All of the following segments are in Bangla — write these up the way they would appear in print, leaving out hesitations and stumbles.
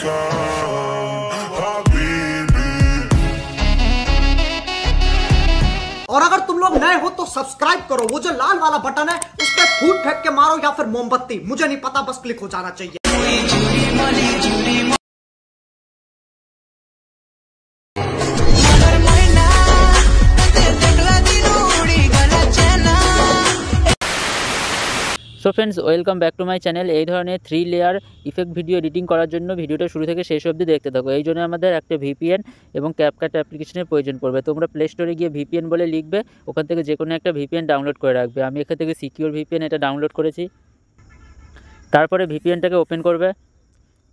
और अगर तुम लोग नए हो तो सब्सक्राइब करो, वो जो लाल वाला बटन है उस पर फूट फेंक के मारो या फिर मोमबत्ती, मुझे नहीं पता, बस क्लिक हो जाना चाहिए। So friends welcome back to my channel. এই ধরনের 3 লেয়ার ইফেক্ট ভিডিও এডিটিং করার জন্য ভিডিওটা শুরু থেকে শেষ অবধি দেখতে থাকো। এই জন্য আমাদের একটা ভিপিএন এবং ক্যাপকাট অ্যাপ্লিকেশনের প্রয়োজন পড়বে। তোমরা প্লে স্টোরে গিয়ে ভিপিএন বলে লিখবে, ওখান থেকে যে কোনো একটা ভিপিএন ডাউনলোড করে রাখবে। আমি এখান থেকে সিকিউর ভিপিএন এটা ডাউনলোড করেছি। তারপরে ভিপিএনটাকে ওপেন করবে।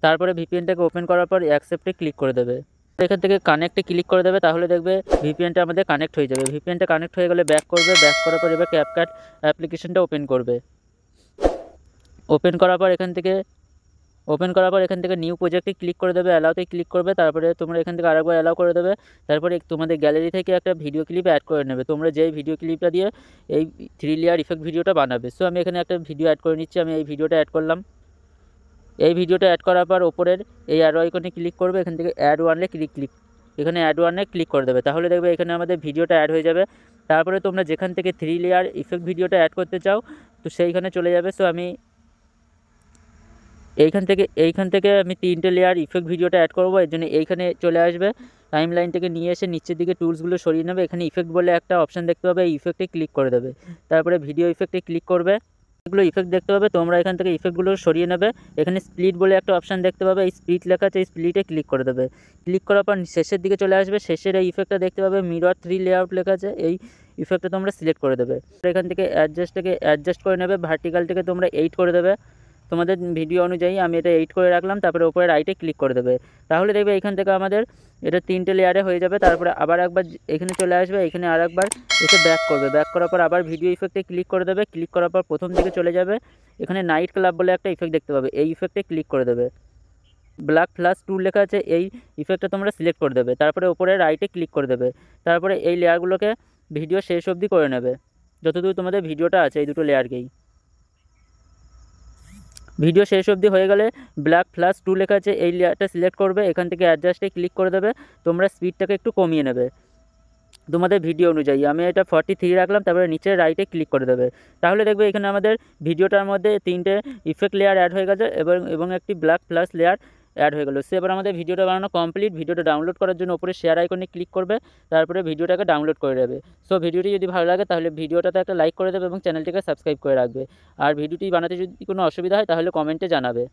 তারপরে ভিপিএনটাকে ওপেন করার পর অ্যাকসেপ্টে ক্লিক করে দেবে। এখান থেকে কানেক্টে ক্লিক করে দেবে, তাহলে দেখবে ভিপিএনটা আমাদের কানেক্ট হয়ে যাবে। ভিপিএনটা কানেক্ট হয়ে গেলে ব্যাক করবে, ব্যাক করার পর এবার ক্যাপকাট অ্যাপ্লিকেশনটা ওপেন করবে। ওপেন করার পর এখান থেকে নিউ প্রজেক্টে ক্লিক করে দেবে, অ্যালাউতে ক্লিক করবে। তারপরে তোমরা এখান থেকে আরেকবার অ্যালাউ করে দেবে। তারপরে তোমাদের গ্যালারি থেকে একটা ভিডিও ক্লিপ অ্যাড করে নেবে। তোমরা যেই ভিডিও ক্লিপটা দিয়ে এই 3 লেয়ার ইফেক্ট ভিডিওটা বানাবে। সো আমি এখানে একটা ভিডিও অ্যাড করে নিচ্ছি। আমি এই ভিডিওটা অ্যাড করলাম। এই ভিডিওটা অ্যাড করার পর ওপরের এই অ্যারো আইকনে ক্লিক করবে। এখান থেকে অ্যাড ওয়ানে এখানে অ্যাড ওয়ানে ক্লিক করে দেবে, তাহলে দেখবে এখানে আমাদের ভিডিওটা অ্যাড হয়ে যাবে। তারপরে তোমরা যেখান থেকে 3 লেয়ার ইফেক্ট ভিডিওটা অ্যাড করতে চাও তো সেইখানে চলে যাবে। সো আমি এইখান থেকে আমি 3টে লেয়ার ইফেক্ট ভিডিওটা অ্যাড করবো। এর জন্য এইখানে চলে আসবে, টাইম লাইন থেকে নিয়ে এসে নিচের দিকে টুলসগুলো সরিয়ে নেবে। এখানে ইফেক্ট বলে একটা অপশান দেখতে পাবে, এই ইফেক্টে ক্লিক করে দেবে। তারপরে ভিডিও ইফেক্টে ক্লিক করবে, এগুলো ইফেক্ট দেখতে পাবে। তোমরা এখান থেকে ইফেক্টগুলো সরিয়ে নেবে। এখানে স্প্লিট বলে একটা অপশান দেখতে পাবে, এই স্প্লিট লেখা আছে, এই স্প্লিটে ক্লিক করে দেবে। ক্লিক করার পর শেষের দিকে চলে আসবে, শেষের এই ইফেক্টটা দেখতে পাবে মিরর 3 লেআউট লেখা আছে, এই ইফেক্টটা তোমরা সিলেক্ট করে দেবে। এখান থেকে অ্যাডজাস্ট করে নেবে, ভার্টিক্যালটাকে তোমরা 8 করে দেবে তোমাদের ভিডিও অনুযায়ী। আমি এটা 8 করে রাখলাম। তারপরে ওপরে রাইটে ক্লিক করে দেবে, তাহলে দেখবে এখান থেকে আমাদের এটা 3টে লেয়ারে হয়ে যাবে। তারপরে আবার একবার এখানে চলে আসবে, এখানে আর একবার এসে ব্যাক করবে। ব্যাক করার পর আবার ভিডিও ইফেক্টে ক্লিক করে দেবে। ক্লিক করার পর প্রথম দিকে চলে যাবে, এখানে নাইট ক্লাব বলে একটা ইফেক্ট দেখতে পাবে, এই ইফেক্টে ক্লিক করে দেবে। ব্ল্যাক প্লাস 2 লেখা আছে, এই ইফেক্টটা তোমরা সিলেক্ট করে দেবে। তারপরে ওপরে রাইটে ক্লিক করে দেবে। তারপরে এই লেয়ারগুলোকে ভিডিও শেষ অবধি করে নেবে, যতদূর তোমাদের ভিডিওটা আছে এই দুটো লেয়ারকেই। ভিডিও শেষ অবধি হয়ে গেলে ব্ল্যাক প্লাস 2 লেখা আছে, এই লেয়ারটা সিলেক্ট করবে। এখান থেকে অ্যাডজাস্টে ক্লিক করে দেবে। তোমরা স্পিডটাকে একটু কমিয়ে নেবে তোমাদের ভিডিও অনুযায়ী। আমি এটা 43 রাখলাম। তারপরে নিচে রাইটে ক্লিক করে দেবে, তাহলে দেখবে এখানে আমাদের ভিডিওটার মধ্যে 3টে ইফেক্ট লেয়ার অ্যাড হয়ে গেছে এবং একটি ব্ল্যাক প্লাস লেয়ার অ্যাড হয়ে গেল। সে এবার আমাদের ভিডিওটা বানানো কমপ্লিট। ভিডিওটা ডাউনলোড করার জন্য উপরে শেয়ার আইকনে ক্লিক করবে, তারপরে ভিডিওটাকে ডাউনলোড করে দেবে। সো ভিডিওটি যদি ভালো লাগে তাহলে ভিডিওটাতে একটা লাইক করে দেবে এবং চ্যানেলটিকে সাবস্ক্রাইব করে রাখবে। আর ভিডিওটি বানাতে যদি কোনো অসুবিধা হয় তাহলে কমেন্টে জানাবে।